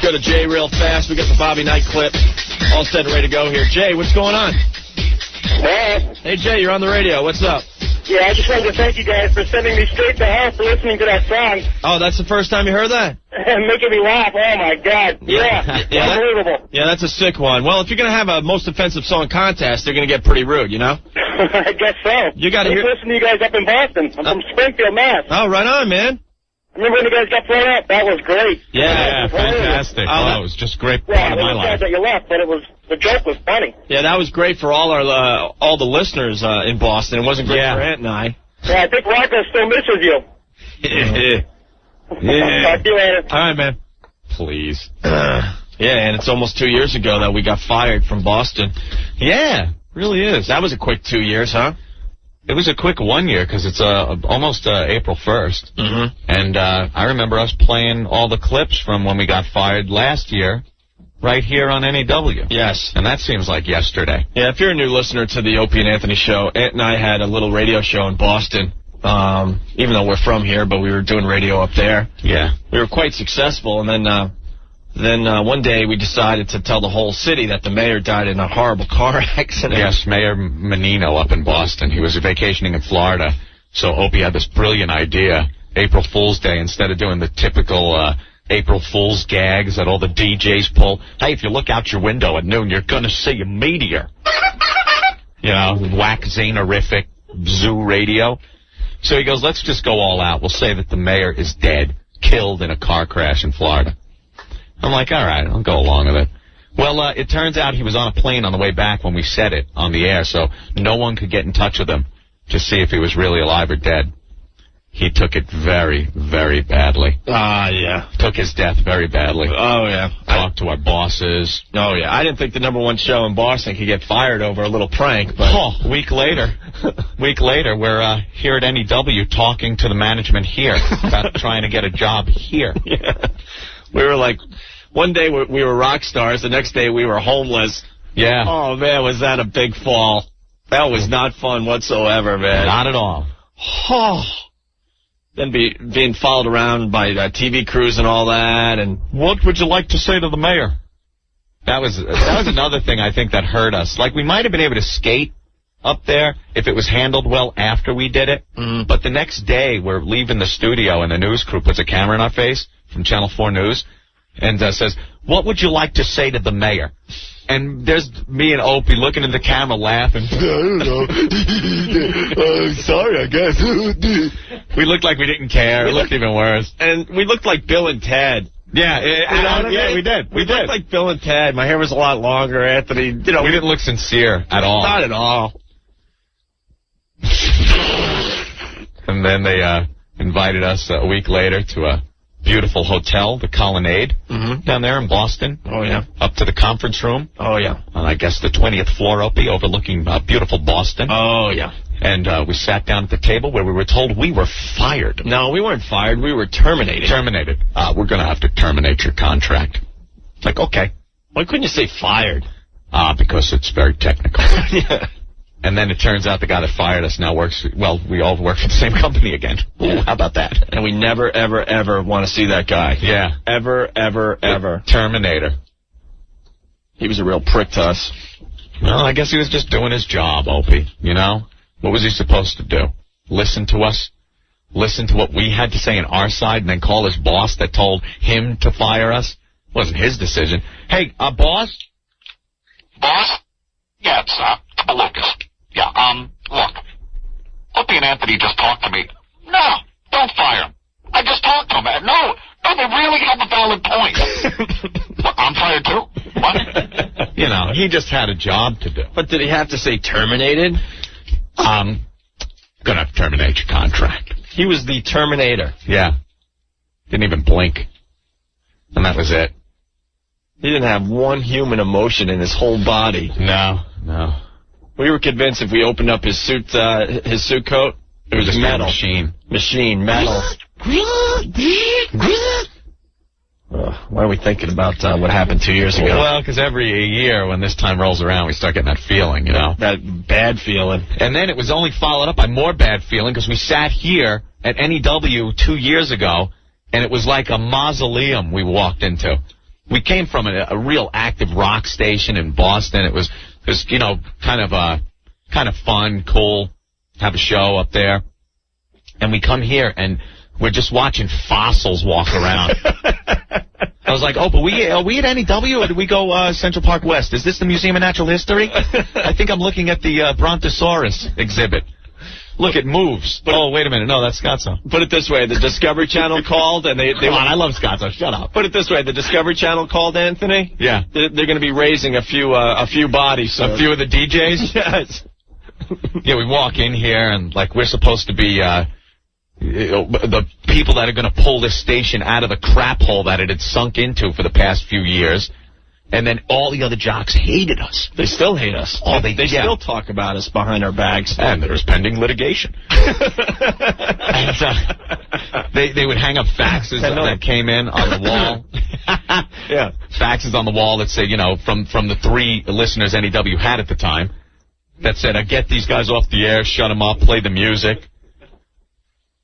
go to Jay real fast. We got the Bobby Knight clip all set and ready to go here. Jay, what's going on? Hey, Jay, you're on the radio. What's up? Yeah, I just wanted to thank you guys for sending me straight to hell for listening to that song. Oh, that's the first time you heard that? Making me laugh. Oh, my God. Yeah. Unbelievable. Yeah, that's a sick one. Well, if you're going to have a most offensive song contest, they're going to get pretty rude, you know? I guess so. You got to hear... listen to you guys up in Boston. I'm from Springfield, Mass. Oh, right on, man. Remember when you guys got thrown out? That was great. Yeah, fantastic. Oh, it was just great part of my life. That you left, but the joke was funny. Yeah, that was great for all the listeners in Boston. It wasn't great for Ant and I. Yeah, I think Rocco still misses you. Yeah. Talk to you later. All right, man. Please. Yeah, and it's almost 2 years ago that we got fired from Boston. Yeah, really is. That was a quick 2 years, huh? It was a quick 1 year because it's almost April 1st. Mm-hmm. And I remember us playing all the clips from when we got fired last year right here on NEW. Yes. And that seems like yesterday. Yeah, if you're a new listener to the Opie and Anthony show, Ant and I had a little radio show in Boston, even though we're from here, but we were doing radio up there. Yeah. We were quite successful, and then one day we decided to tell the whole city that the mayor died in a horrible car accident. Yes, Mayor Menino up in Boston. He was vacationing in Florida, so Opie had this brilliant idea. April Fool's Day, instead of doing the typical April Fool's gags that all the DJs pull. Hey, if you look out your window at noon, you're going to see a meteor. You know, whack Zanerific, zoo radio. So he goes, let's just go all out. We'll say that the mayor is dead, killed in a car crash in Florida. I'm like, all right, I'll go along with it. Well, it turns out he was on a plane on the way back when we said it on the air, so no one could get in touch with him to see if he was really alive or dead. He took it very, very badly. Yeah. Took his death very badly. Oh, yeah. Talked to our bosses. Oh, yeah. I didn't think the #1 show in Boston could get fired over a little prank, but... A week later, we're here at NEW talking to the management here about trying to get a job here. Yeah. We were like, one day we were rock stars, the next day we were homeless. Yeah. Oh, man, was that a big fall. That was not fun whatsoever, man. Not at all. Oh. Then being followed around by TV crews and all that. And what would you like to say to the mayor? That was another thing I think that hurt us. Like, we might have been able to skate up there if it was handled well after we did it. Mm. But the next day, we're leaving the studio, and the news crew puts a camera in our face from Channel 4 News and says, what would you like to say to the mayor? And there's me and Opie looking in the camera laughing. I don't know. Sorry, I guess. We looked like we didn't care. It looked even worse. And we looked like Bill and Ted. Yeah, yeah, we did. We looked like Bill and Ted. My hair was a lot longer, Anthony. You know, we didn't look sincere at all. Not at all. And then they invited us a week later to a beautiful hotel, the Colonnade, down there in Boston. Oh, yeah. Up to the conference room. Oh, yeah. On, I guess, the 20th floor, Opie, overlooking beautiful Boston. Oh, yeah. And we sat down at the table where we were told we were fired. No, we weren't fired. We were terminated. Terminated. We're going to have to terminate your contract. It's like, okay. Why couldn't you say fired? Because it's very technical. Yeah. And then it turns out the guy that fired us now works, well, we all work for the same company again. Ooh, how about that? And we never, ever, ever want to see that guy. Yeah. Ever, ever, ever. Terminator. He was a real prick to us. Well, I guess he was just doing his job, Opie, you know? What was he supposed to do? Listen to us? Listen to what we had to say on our side and then call his boss that told him to fire us? It wasn't his decision. Hey, boss? Boss? Yeah, it's Lucas. Yeah, look. Opie and Anthony just talked to me. No, don't fire him. I just talked to him. No, they really have a valid point. Look, I'm fired too. What? You know, he just had a job to do. But did he have to say terminated? Gonna terminate your contract. He was the Terminator. Yeah. Didn't even blink. And that was it. He didn't have one human emotion in his whole body. No. We were convinced if we opened up his suit coat, it was metal. Machine, metal. Why are we thinking about what happened 2 years ago? Well, because every year when this time rolls around, we start getting that feeling, you know? That bad feeling. And then it was only followed up by more bad feeling because we sat here at NEW 2 years ago, and it was like a mausoleum we walked into. We came from a real active rock station in Boston. It was you know, kind of fun, cool, have a show up there. And we come here, and we're just watching fossils walk around. I was like, oh, but are we at NEW, or did we go Central Park West? Is this the Museum of Natural History? I think I'm looking at the Brontosaurus exhibit. Look, it moves. Oh, wait a minute. No, that's Scottsdale. Put it this way. The Discovery Channel called, and they Come on, I love Scottsdale. Shut up. Put it this way. The Discovery Channel called, Anthony. Yeah. They're going to be raising a few bodies. So. A few of the DJs? Yes. Yeah, we walk in here, and, like, we're supposed to be the people that are going to pull this station out of the crap hole that it had sunk into for the past few years. And then all the other jocks hated us. They still hate us. Oh, they still talk about us behind our backs. And there's pending litigation. And, they would hang up faxes that came in on the wall. Yeah. Faxes on the wall that say, you know, from the 3 listeners NEW had at the time, that said, get these guys off the air, shut them up, play the music.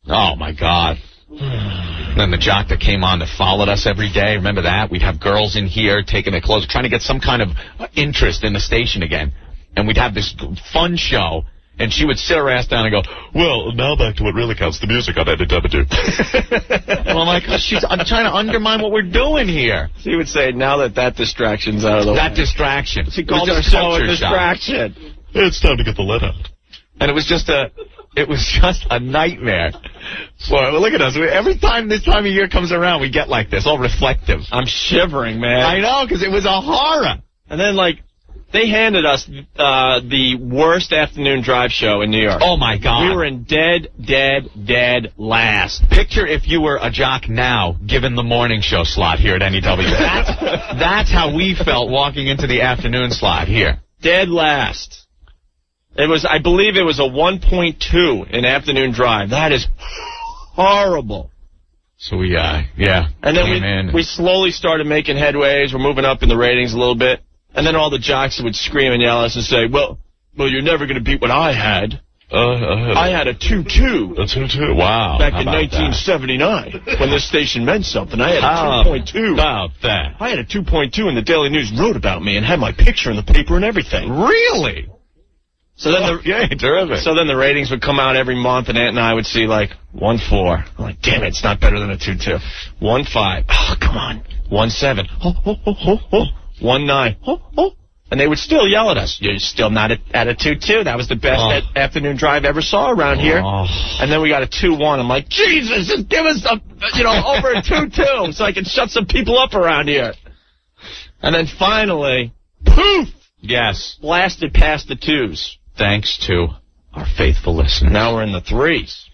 Oh, my God. Then the jock that came on that followed us every day, remember that? We'd have girls in here taking their clothes, trying to get some kind of interest in the station again. And we'd have this fun show, and she would sit her ass down and go, well, now back to what really counts, the music on NEW. And I'm like, I'm trying to undermine what we're doing here. She would say, now that distraction's out of the way. That distraction. She called our show a distraction. It's time to get the lead out. And it was just a nightmare. Well, look at us. Every time this time of year comes around, we get like this, all reflective. I'm shivering, man. I know, because it was a horror. And then, like, they handed us the worst afternoon drive show in New York. Oh, my God. We were in dead last. Picture if you were a jock now, given the morning show slot here at NEW. That's how we felt walking into the afternoon slot here. Dead last. I believe it was a 1.2 in afternoon drive. That is horrible. So we, and then we slowly started making headways. We're moving up in the ratings a little bit. And then all the jocks would scream and yell at us and say, well, you're never going to beat what I had. I had a 2.2. A 2.2, wow. Back in 1979, when this station meant something. I had a 2.2. About that. I had a 2.2, and the Daily News wrote about me and had my picture in the paper and everything. Really? So then terrific. So then the ratings would come out every month, and Aunt and I would see, like, 1.4. I'm like, damn it, it's not better than a 2.2. 1.5. Oh, come on. 1.7. 1.9. And they would still yell at us. You're still not at a 2.2. That was the best afternoon drive I ever saw around here. And then we got a 2.1. I'm like, Jesus, just give us over a 2.2 so I can shut some people up around here. And then finally, poof! Yes. Blasted past the 2s. Thanks to our faithful listeners. Now we're in the 3s.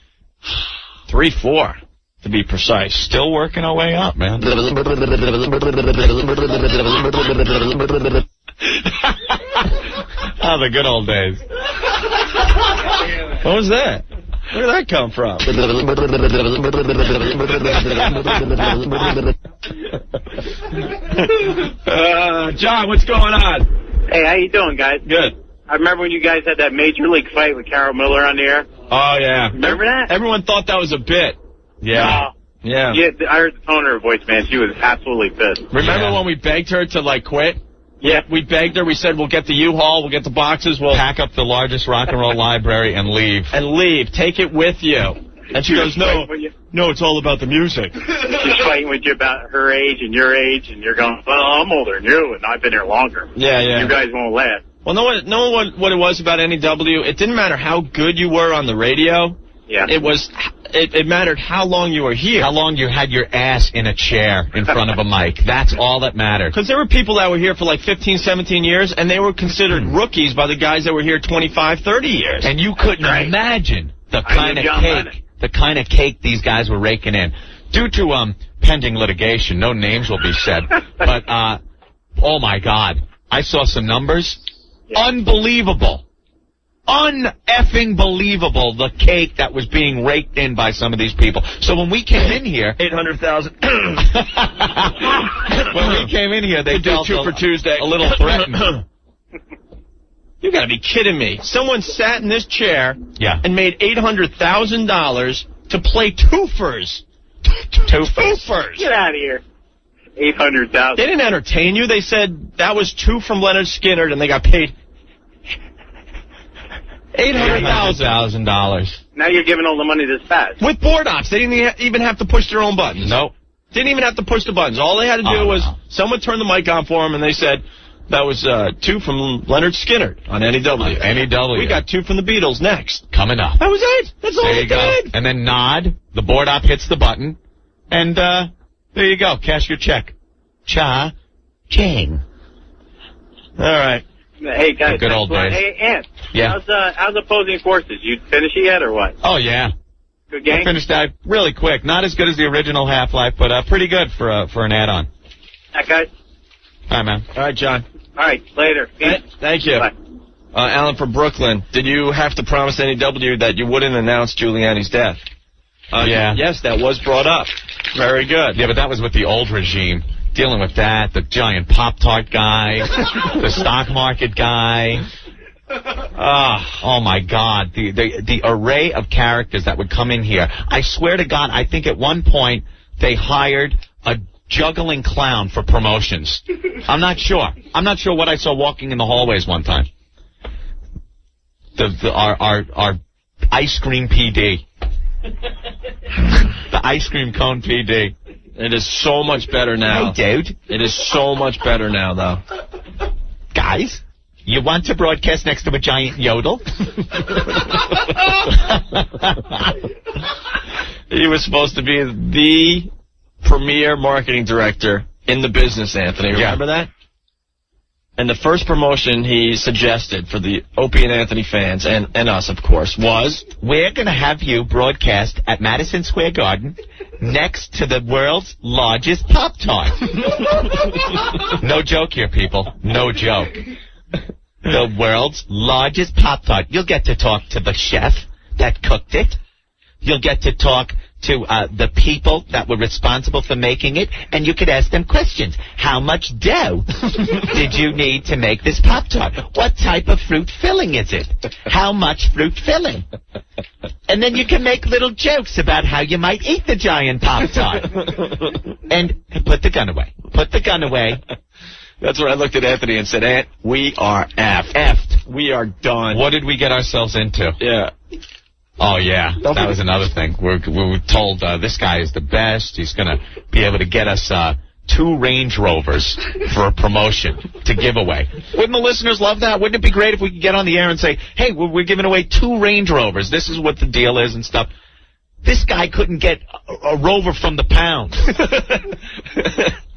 3-4, to be precise. Still working our way up, man. Oh, the good old days. What was that? Where did that come from? John, what's going on? Hey, how you doing, guys? Good. I remember when you guys had that Major League fight with Carol Miller on the air. Oh, yeah. Remember that? Everyone thought that was a bit. Yeah. No. Yeah. I heard the tone of her voice, man. She was absolutely pissed. Remember when we begged her to, like, quit? Yeah. We begged her. We said, we'll get the U-Haul, we'll get the boxes, we'll pack up the largest rock and roll library and leave. Take it with you. And she goes, no, it's all about the music. She's fighting with you about her age and your age, and you're going, well, I'm older than you, and I've been here longer. Yeah. You guys won't laugh. Well, know what it was about NEW? It didn't matter how good you were on the radio. Yeah. It mattered how long you were here. How long you had your ass in a chair in front of a mic. That's all that mattered. Because there were people that were here for like 15, 17 years, and they were considered rookies by the guys that were here 25, 30 years. And you couldn't imagine the kind of cake these guys were raking in. Due to pending litigation, no names will be said, but oh my God, I saw some numbers. Yeah. Unbelievable. Un-effing believable, the cake that was being raked in by some of these people. So when we came in here... 800,000. When we came in here, they did 2 for Tuesday. A little threatened. You gotta be kidding me. Someone sat in this chair and made $800,000 to play twofers. Twofers. Get out of here. $800,000. They didn't entertain you. They said that was 2 from Leonard Skinner, and they got paid $800,000. Now you're giving all the money to Spaz. With board ops. They didn't even have to push their own buttons. Nope. Didn't even have to push the buttons. All they had to do was someone turned the mic on for them, and they said that was 2 from Leonard Skinner on NEW. NEW. We got 2 from the Beatles next. Coming up. That was it. That's all There they you go. did. And then nod. The board op hits the button. And there you go. Cash your check. Cha-ching. All right. Hey, guys. Good old days. Hey, Ant. Yeah. How's Opposing Forces? You finish it yet or what? Oh, yeah. Good game? I finished that really quick. Not as good as the original Half-Life, but pretty good for an add-on. That guy? Bye, man. All right, John. All right, later. Thank you. Bye. Alan from Brooklyn, did you have to promise NEW that you wouldn't announce Giuliani's death? Yeah. Yes, that was brought up. Very good. Yeah, but that was with the old regime. Dealing with that, the giant Pop-Tart guy, the stock market guy. Oh, my God. The array of characters that would come in here. I swear to God, I think at one point they hired a juggling clown for promotions. I'm not sure. I'm not sure what I saw walking in the hallways one time. Our ice cream PD. The ice cream cone PD. It is so much better now. Hey, dude. It is so much better now, though. Guys, you want to broadcast next to a giant yodel? He was supposed to be the premier marketing director in the business, Anthony. Remember that? And the first promotion he suggested for the Opie and Anthony fans, and us, of course, was... We're going to have you broadcast at Madison Square Garden next to the world's largest Pop-Tart. No joke here, people. No joke. The world's largest Pop-Tart. You'll get to talk to the chef that cooked it. You'll get to talk to the people that were responsible for making it, and you could ask them questions. How much dough did you need to make this Pop-Tart? What type of fruit filling is it? How much fruit filling? And then you can make little jokes about how you might eat the giant Pop-Tart. And put the gun away. Put the gun away. That's where I looked at Anthony and said, Ant, we are effed. We are done. What did we get ourselves into? Yeah. Oh, yeah. That was another thing. We were told this guy is the best. He's going to be able to get us 2 Range Rovers for a promotion to give away. Wouldn't the listeners love that? Wouldn't it be great if we could get on the air and say, hey, we're giving away 2 Range Rovers. This is what the deal is and stuff. This guy couldn't get a Rover from the pound.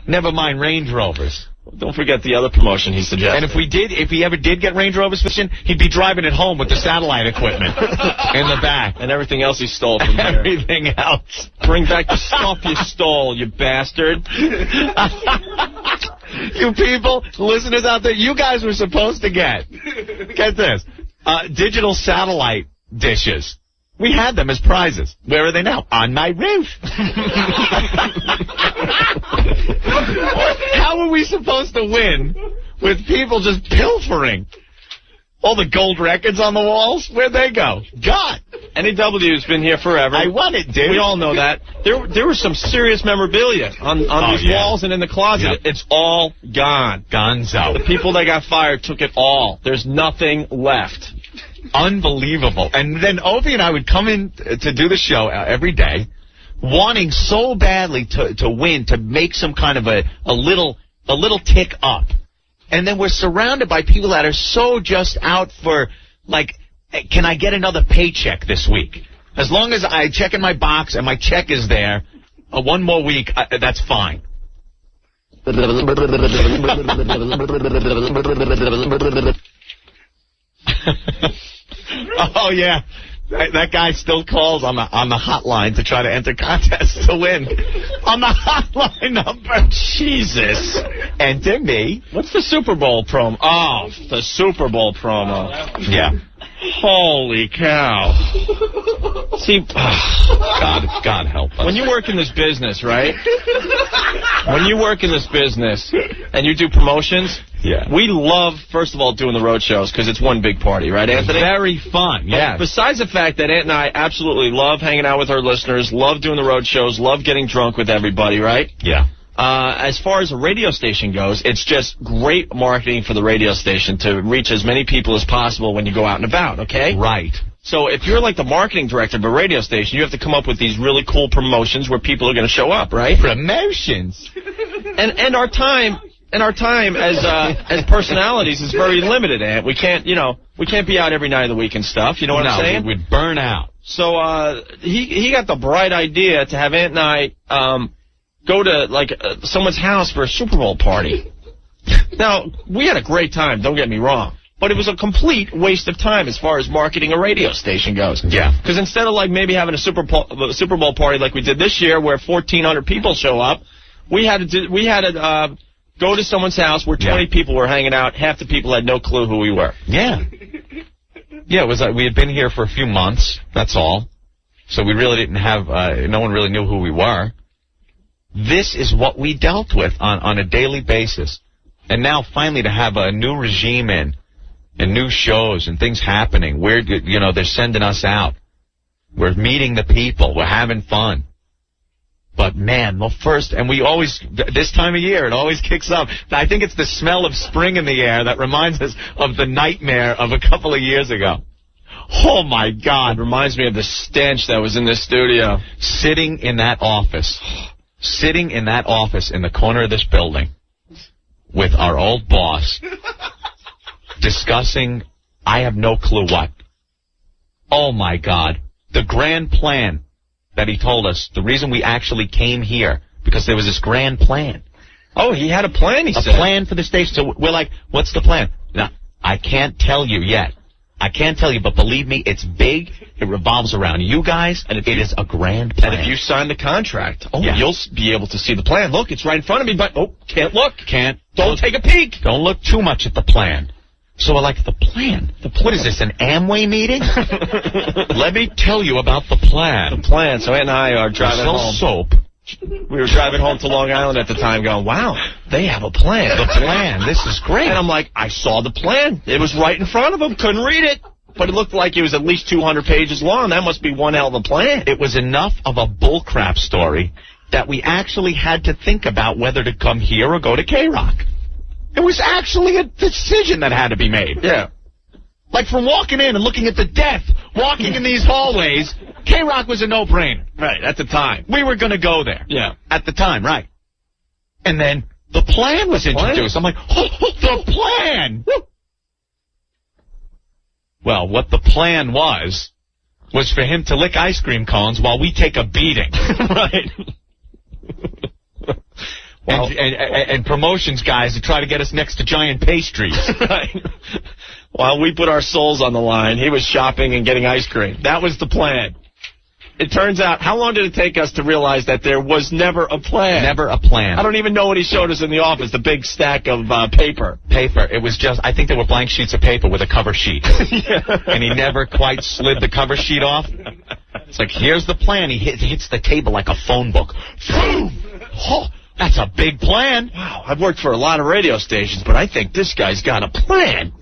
Never mind Range Rovers. Don't forget the other promotion he suggested. And if he ever did get Range Rovers fishing, he'd be driving it home with the satellite equipment in the back. And everything else he stole from there. Everything else. Bring back the stuff you stole, you bastard. You people, listeners out there, you guys were supposed to get this, digital satellite dishes. We had them as prizes. Where are they now? On my roof. How are we supposed to win with people just pilfering? All the gold records on the walls, where'd they go? God. NEW's been here forever. I won it, dude. We all know that. There was some serious memorabilia on these walls and in the closet. Yep. It's all gone. Gonzo. The people that got fired took it all. There's nothing left. Unbelievable. And then Opie and I would come in to do the show every day, wanting so badly to win, to make some kind of a little tick up. And then we're surrounded by people that are so just out for, like, can I get another paycheck this week? As long as I check in my box and my check is there, one more week, that's fine. Oh, yeah. That guy still calls on the hotline to try to enter contests to win. On the hotline number. Jesus. Enter me. What's the Super Bowl promo? Oh, the Super Bowl promo. Yeah. Holy cow. See, God help us. When you work in this business, right? When you work in this business and you do promotions, yeah, we love, first of all, doing the road shows because it's one big party, right, Anthony? Very fun, yeah. Besides the fact that Ant and I absolutely love hanging out with our listeners, love doing the road shows, love getting drunk with everybody, right? Yeah. As far as a radio station goes, it's just great marketing for the radio station to reach as many people as possible when you go out and about, okay? Right. So if you're like the marketing director of a radio station, you have to come up with these really cool promotions where people are going to show up, right? Promotions. And our time as personalities is very limited, Ant. We can't be out every night of the week and stuff. You know what I'm saying? No, we'd burn out. So he got the bright idea to have Ant and I go to someone's house for a Super Bowl party. Now, we had a great time, don't get me wrong, but it was a complete waste of time as far as marketing a radio station goes. Yeah. Because instead of maybe having a Super Bowl party like we did this year where 1,400 people show up, we had to go to someone's house where 20 people were hanging out. Half the people had no clue who we were. Yeah. Yeah, it was we had been here for a few months, that's all. So we really didn't have, no one really knew who we were. This is what we dealt with on a daily basis. And now finally to have a new regime in and new shows and things happening, they're sending us out. We're meeting the people. We're having fun. But, man, and we always, this time of year, it always kicks up. I think it's the smell of spring in the air that reminds us of the nightmare of a couple of years ago. Oh, my God. It reminds me of the stench that was in this studio. Sitting in that office in the corner of this building with our old boss discussing, I have no clue what. Oh, my God. The grand plan that he told us, the reason we actually came here, because there was this grand plan. Oh, he had a plan, he said. A plan for the station. So we're like, what's the plan? Now, I can't tell you yet. I can't tell you, but believe me, it's big. It revolves around you guys, and it is a grand plan. And if you sign the contract, you'll be able to see the plan. Look, it's right in front of me, but, can't look. Don't take a peek. Don't look too much at the plan. So we're like, the plan? What is this, an Amway meeting? Let me tell you about the plan. The plan. So Ant and I are driving home. Soap. We were driving home to Long Island at the time going, wow, they have a plan. The plan. This is great. And I'm like, I saw the plan. It was right in front of him. Couldn't read it. But it looked like it was at least 200 pages long. That must be one hell of a plan. It was enough of a bullcrap story that we actually had to think about whether to come here or go to K-Rock. It was actually a decision that had to be made. Yeah. Like from walking in and looking at the death, walking in these hallways, K-Rock was a no-brainer. Right, at the time. We were going to go there. Yeah. At the time, right. And then the plan was introduced. I'm like, the plan! Well, what the plan was for him to lick ice cream cones while we take a beating. Right. Well, and promotions guys to try to get us next to giant pastries. Right. While we put our souls on the line, he was shopping and getting ice cream. That was the plan. It turns out, how long did it take us to realize that there was never a plan? Never a plan. I don't even know what he showed us in the office, the big stack of paper. It was just, I think there were blank sheets of paper with a cover sheet. Yeah. And he never quite slid the cover sheet off. It's like, here's the plan. He hits the table like a phone book. Oh, that's a big plan. Wow, I've worked for a lot of radio stations, but I think this guy's got a plan.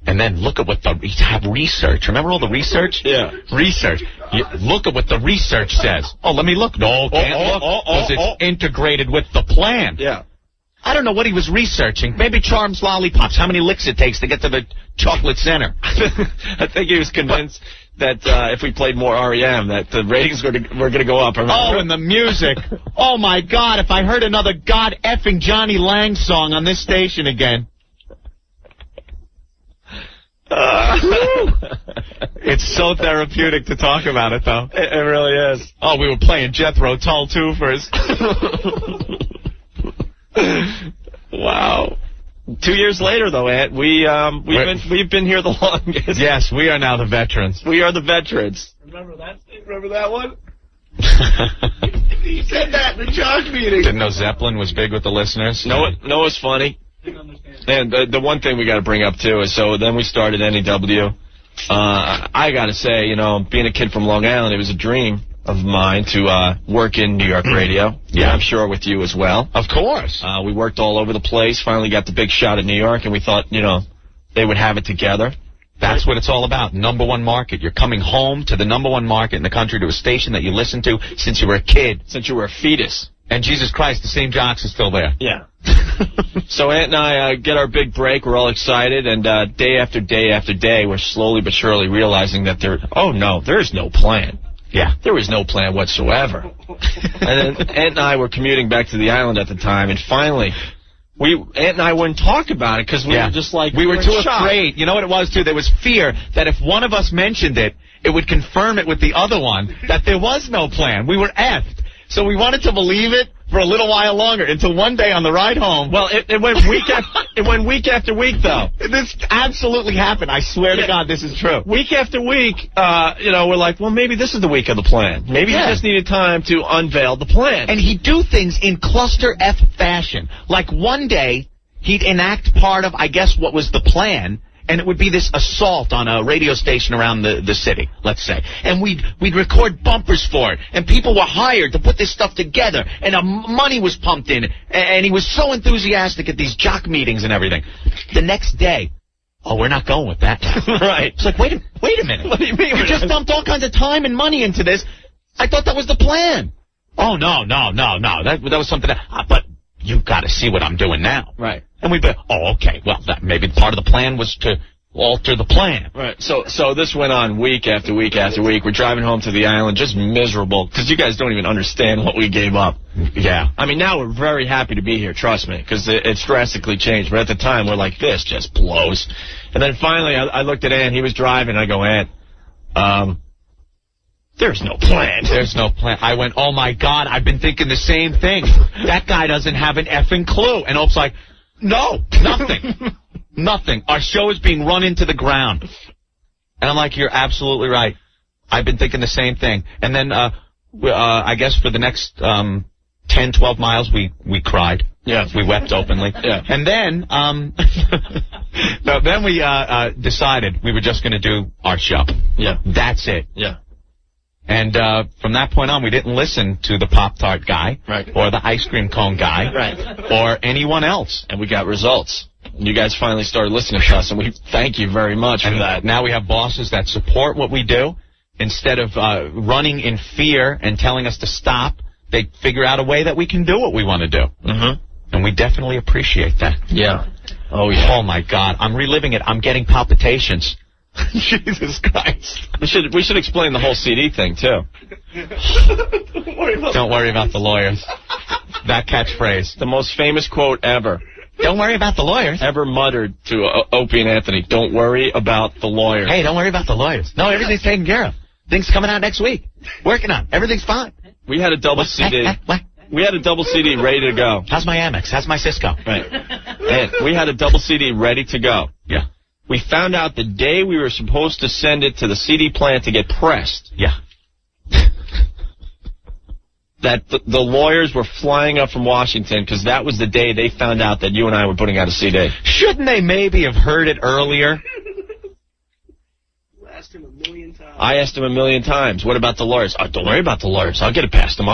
And then look at what have research. Remember all the research? Yeah. Research. Look at what the research says. Oh, let me look. No, can't look. Because it's integrated with the plan. Yeah. I don't know what he was researching. Maybe Charms Lollipops, how many licks it takes to get to the chocolate center. I think he was convinced that if we played more REM, that the ratings were going to go up. Remember? Oh, and the music. Oh, my God, if I heard another God-effing Johnny Lang song on this station again. It's so therapeutic to talk about it, though. It really is. Oh, we were playing Jethro Tull, too, first. Wow. 2 years later, though, Ant, we've been here the longest. Yes, we are now the veterans. We are the veterans. Remember that one? He said that in the Josh meeting. Didn't know Zeppelin was big with the listeners? No, it's funny. And the one thing we got to bring up, too, is so then we started NEW. I got to say, being a kid from Long Island, it was a dream of mine to work in New York radio. Yeah, I'm sure with you as well. Of course. We worked all over the place, finally got the big shot at New York, and we thought, they would have it together. That's what it's all about, number one market. You're coming home to the number one market in the country, to a station that you listened to since you were a kid. Since you were a fetus. And Jesus Christ, the same jocks is still there. Yeah. So Aunt and I get our big break. We're all excited, and day after day after day, we're slowly but surely realizing that there is no plan. Yeah. There was no plan whatsoever. And then Aunt and I were commuting back to the island at the time, and finally, Aunt and I wouldn't talk about it because we were just like... We were too afraid. You know what it was, too? There was fear that if one of us mentioned it, it would confirm it with the other one that there was no plan. We were effed. So we wanted to believe it for a little while longer, until one day on the ride home... Well, it went week after week, though. This absolutely happened. I swear to God, this is true. Week after week, we're like, well, maybe this is the week of the plan. Maybe he just needed time to unveil the plan. And he'd do things in cluster F fashion. Like one day, he'd enact part of, I guess, what was the plan... And it would be this assault on a radio station around the city, let's say. And we'd record bumpers for it. And people were hired to put this stuff together. And money was pumped in. And he was so enthusiastic at these jock meetings and everything. The next day, we're not going with that. Right. It's like, wait a minute. What do you mean? You just dumped all kinds of time and money into this. I thought that was the plan. Oh, no. That was something but you've got to see what I'm doing now. Right. And we'd be, okay, well, that maybe part of the plan was to alter the plan. Right. So this went on week after week after week. We're driving home to the island just miserable because you guys don't even understand what we gave up. Yeah. I mean, now we're very happy to be here, trust me, because it's drastically changed. But at the time, we're like, this just blows. And then finally, I looked at Aunt. He was driving. I go, Aunt, there's no plan. There's no plan. I went, oh, my God, I've been thinking the same thing. That guy doesn't have an effing clue. And Ope's like, no, nothing. Nothing. Our show is being run into the ground. And I'm like, you're absolutely right. I've been thinking the same thing. And then, I guess for the next 10, 12 miles, we cried. Yeah. We wept openly. Yeah. And then, then we decided we were just going to do our show. Yeah. That's it. Yeah. And from that point on, we didn't listen to the Pop-Tart guy, right, or the ice cream cone guy, right, or anyone else. And we got results. You guys finally started listening to us, and we thank you very much for that. Now we have bosses that support what we do. Instead of running in fear and telling us to stop, they figure out a way that we can do what we want to do. Mm-hmm. And we definitely appreciate that. Yeah. Oh, yeah. Oh, my God. I'm reliving it. I'm getting palpitations. Jesus Christ. We should explain the whole CD thing, too. Don't worry about the lawyers. That catchphrase. The most famous quote ever. Don't worry about the lawyers. Ever muttered to Opie and Anthony. Don't worry about the lawyers. Hey, don't worry about the lawyers. No, everything's taken care of. Things coming out next week. Working on. Everything's fine. We had a double CD. What? We had a double CD ready to go. How's my Amex? How's my Cisco? Right. And we had a double CD ready to go. Yeah. We found out the day we were supposed to send it to the CD plant to get pressed. Yeah. That the lawyers were flying up from Washington because that was the day they found out that you and I were putting out a CD. Shouldn't they maybe have heard it earlier? I asked him a million times. What about the lawyers? Oh, don't worry about the lawyers. I'll get it past them.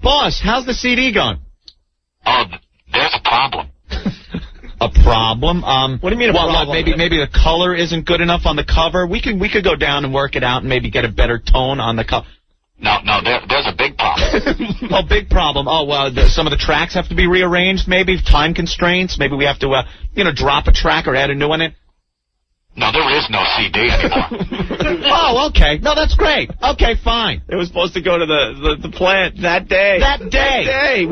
Boss, how's the CD going? Oh, there's a problem. A problem? What do you mean a problem? Maybe the color isn't good enough on the cover. We could go down and work it out and maybe get a better tone on the cover. No, there's a big problem. Oh, big problem. Oh, well, some of the tracks have to be rearranged, maybe time constraints. Maybe we have to, drop a track or add a new one in. No, there is no CD anymore. Oh, okay. No, that's great. Okay, fine. It was supposed to go to the plant that day. That day.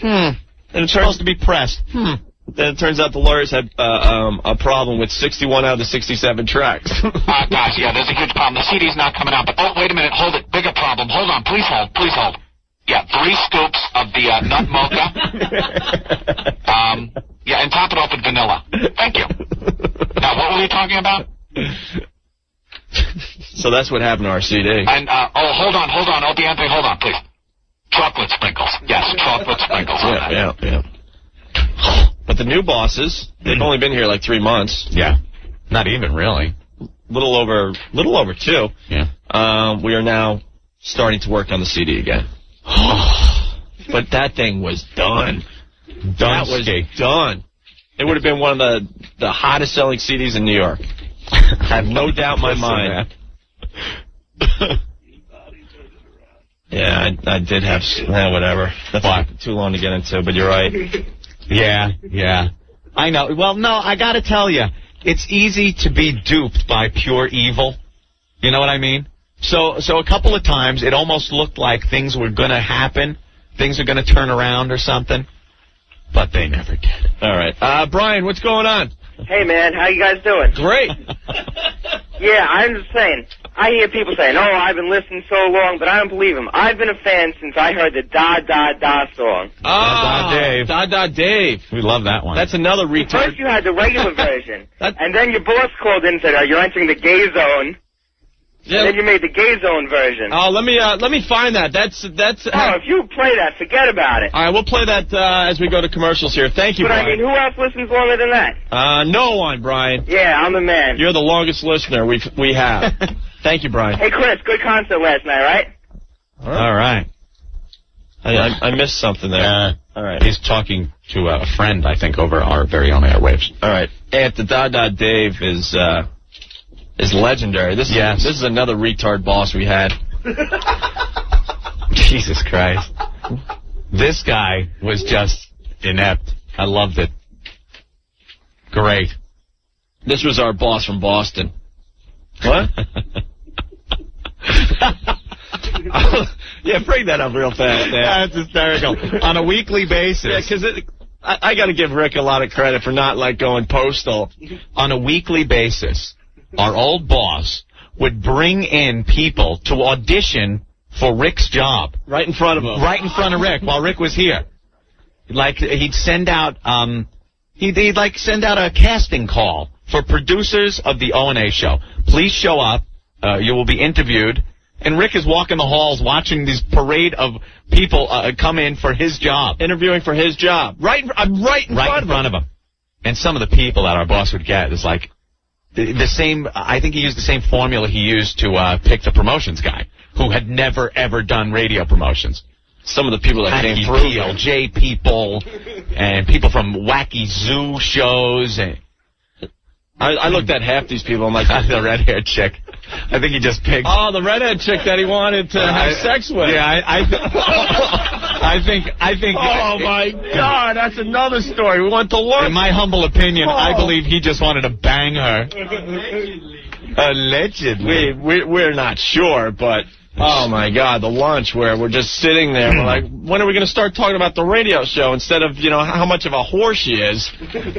And it's supposed to be pressed. Then it turns out the lawyers had a problem with 61 out of the 67 tracks. Guys, yeah, there's a huge problem. The CD's not coming out. But, wait a minute. Hold it. Bigger problem. Hold on. Please hold. Yeah, 3 scoops of the nut mocha. Yeah, and top it off with vanilla. Thank you. Now, what were we talking about? So that's what happened to our CD. And, hold on. Opie Anthony, hold on, please. Chocolate sprinkles. Yes, chocolate sprinkles. Yeah. But the new bosses, they've only been here like 3 months. Yeah. Not even, really. Little over 2. Yeah. We are now starting to work on the CD again. But that thing was done. That was done. It would have been one of the hottest selling CDs in New York. I have no doubt in my mind. Yeah, I did have... whatever. That's too long to get into, but you're right. Yeah. I know. Well, no, I got to tell you, it's easy to be duped by pure evil. You know what I mean? So a couple of times it almost looked like things were going to happen, things are going to turn around or something, but they never did. All right. Brian, what's going on? Hey, man, how you guys doing? Great. Yeah, I'm just saying, I hear people saying, oh, I've been listening so long, but I don't believe them. I've been a fan since I heard the Da Da Da song. Da Dave. Da Da Dave. We love that one. That's another retard. First you had the regular version, and then your boss called in and said, you're entering the gay zone. Yeah. And then you made the gay zone version. Oh, let me find that. That's. Oh, if you play that, forget about it. All right, we'll play that as we go to commercials here. Thank you, but Brian. I mean, who else listens longer than that? No one, Brian. Yeah, I'm the man. You're the longest listener we have. Thank you, Brian. Hey, Chris, good concert last night, right? All right. I missed something there. All right. He's talking to a friend, I think, over our very own airwaves. All right. The Da Da Dave is legendary. This is another retard boss we had. Jesus Christ. This guy was just inept. I loved it. Great. This was our boss from Boston. What? Yeah, bring that up real fast. That's hysterical. On a weekly basis. Yeah, because I got to give Rick a lot of credit for not, going postal. On a weekly basis, our old boss would bring in people to audition for Rick's job. Right in front of him. Right in front of Rick while Rick was here. He'd send out, he'd send out a casting call for producers of the O&A show. Please show up. You will be interviewed. And Rick is walking the halls watching this parade of people come in for his job. Interviewing for his job. Right in front of him. And some of the people that our boss would get is the same. I think he used the same formula he used to pick the promotions guy, who had never, ever done radio promotions. Some of the people that came through. PLJ people and people from wacky zoo shows. And I looked at half these people. I'm like, the red-haired chick. I think he just picked. Oh, the redhead chick that he wanted to have sex with. Yeah, I think. Oh my God, that's another story. We want to learn. In my humble opinion, I believe he just wanted to bang her. Allegedly. We're not sure, but oh my God, the lunch where we're just sitting there. We're like, when are we going to start talking about the radio show instead of how much of a whore she is?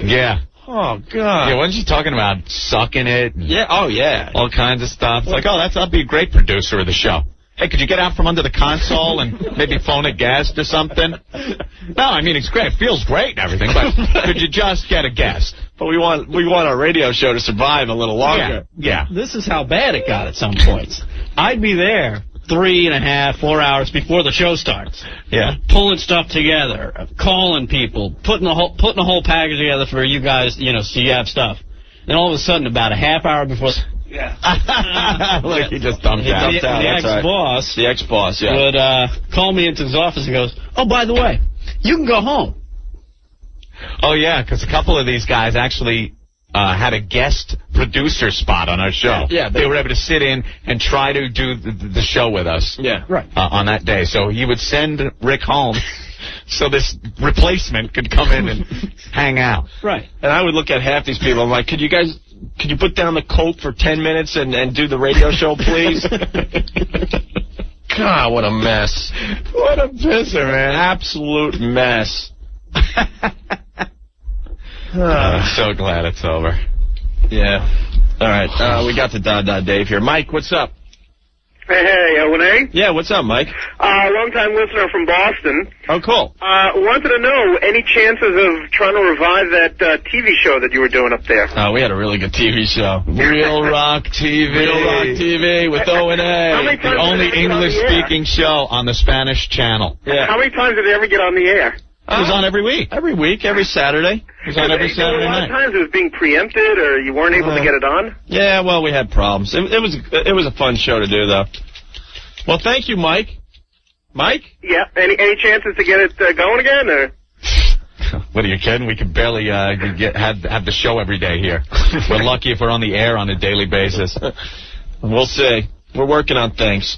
Yeah. Oh, God. Yeah, wasn't she talking about sucking it? Yeah, oh, yeah. All kinds of stuff. It's like, I'll be a great producer of the show. Hey, could you get out from under the console and maybe phone a guest or something? No, I mean, it's great. It feels great and everything, but could you just get a guest? But we want our radio show to survive a little longer. Yeah. This is how bad it got at some points. I'd be there 3.5, 4 hours before the show starts. Yeah. Pulling stuff together, calling people, putting a whole package together for you guys, so you have stuff. Then all of a sudden, about a half hour before... Yeah. Look, he just dumped out. The ex-boss, yeah. Would call me into his office and goes, oh, by the way, you can go home. Oh, yeah, because a couple of these guys actually had a guest producer spot on our show. Yeah. They were able to sit in and try to do the show with us. Yeah. Right. On that day. So he would send Rick home so this replacement could come in and hang out. Right. And I would look at half these people. I'm like, could you put down the coke for 10 minutes and do the radio show, please? God, what a mess. What a pisser, man. Absolute mess. I'm so glad it's over. Yeah. All right. We got the Da Dave here. Mike, what's up? Hey, O&A? Yeah, what's up, Mike? Long-time listener from Boston. Oh, cool. Wanted to know, any chances of trying to revive that TV show that you were doing up there? We had a really good TV show. Real Rock TV. Real Rock TV with O&A. The only English-speaking show on the Spanish channel. Yeah. How many times did it ever get on the air? It was on every week. Every week, every Saturday. It was on every Saturday night. A lot night. of times it was being preempted, or you weren't able to get it on? Yeah, well, we had problems. It was a fun show to do, though. Well, thank you, Mike. Mike? Yeah. Any chances to get it going again, or? What, are you kidding? We could barely have the show every day here. We're lucky if we're on the air on a daily basis. We'll see. We're working on things.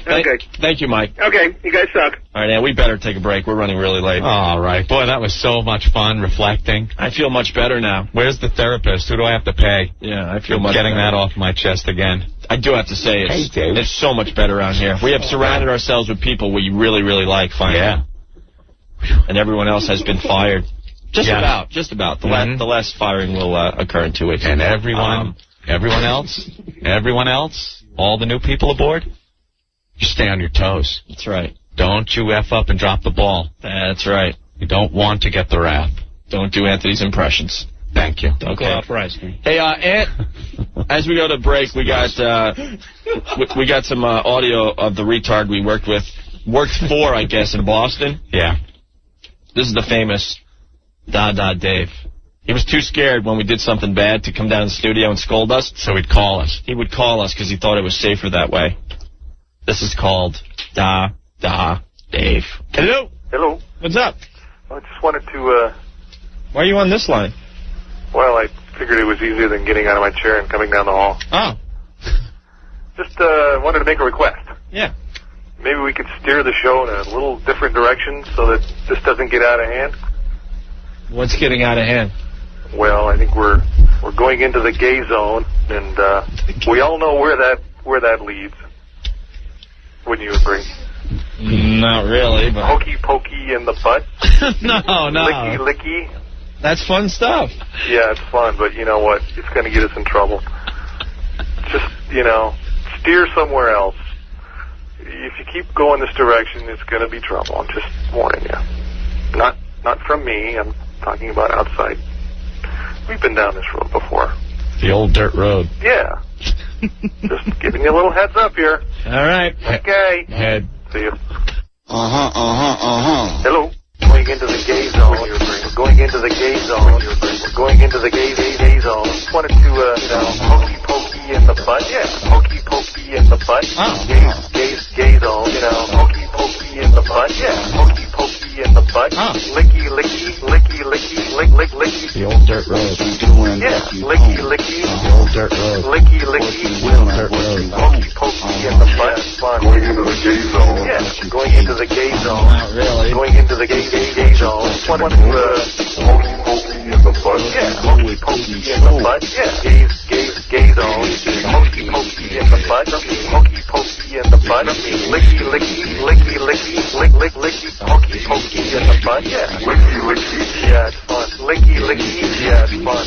Okay. Thank you, Mike. Okay, you guys suck. All right, Ann, we better take a break. We're running really late. All right. Boy, that was so much fun reflecting. I feel much better now. Where's the therapist? Who do I have to pay? Yeah, I feel much better. Getting that off my chest again. I do have to say, it's so much better around here. We have surrounded ourselves with people we really, really like, finally. Yeah. And everyone else has been fired. Just about. Mm-hmm. The last firing will occur in 2 weeks. And everyone else, all the new people aboard, you stay on your toes. That's right. Don't you F up and drop the ball. That's right. You don't want to get the rap. Don't do Anthony's impressions. Thank you. Don't go out for ice cream. Hey, Ant, as we go to break, we got some audio of the retard we worked for, I guess, in Boston. Yeah. This is the famous Dave. He was too scared when we did something bad to come down to the studio and scold us. So he'd call us. He would call us because he thought it was safer that way. This is called Dave. Hello. Hello. What's up? I just wanted to, Why are you on this line? well, I figured it was easier than getting out of my chair and coming down the hall. Oh. Just, wanted to make a request. Yeah. Maybe we could steer the show in a little different direction so that this doesn't get out of hand. What's getting out of hand? Well, I think we're going into the gay zone, and we all know where that leads. Wouldn't you agree? Not really, but... Hokey pokey in the butt. No. Licky licky. That's fun stuff. Yeah, it's fun, but you know what? It's going to get us in trouble. Just, steer somewhere else. If you keep going this direction, it's going to be trouble. I'm just warning you. Not from me. I'm talking about outside. We've been down this road before. The old dirt road. Yeah. Just giving you a little heads up here. All right. Okay. Head. See you. Hello. Going into the gay zone. We're going into the gay zone. We're going into the gay zone. Wanted to, hokey pokey in the butt. Yeah. Hokey pokey in the butt. Oh. Gay zone. Hokey pokey in the butt. Yeah. Hokey pokey in the butt. Oh. Licky licky licky. The old dirt road. Yeah. Licky licky. The old dirt road. Licky licky. Dirt road. Hokey pokey in the butt. Fun. Going into the gay zone. Yeah. Going into the gay zone. Not really. Going into the gay zone. Wanted to, hokey pokey in the butt. Yeah. Hokey pokey in the butt. Yeah. Gay zone. Hokey pokey in the butt. Hokey pokey in the butt. Licky licky. Hokey pokey in the butt. Yeah. Licky licky. Yeah, it's fun. Licky licky. Yeah, it's fun.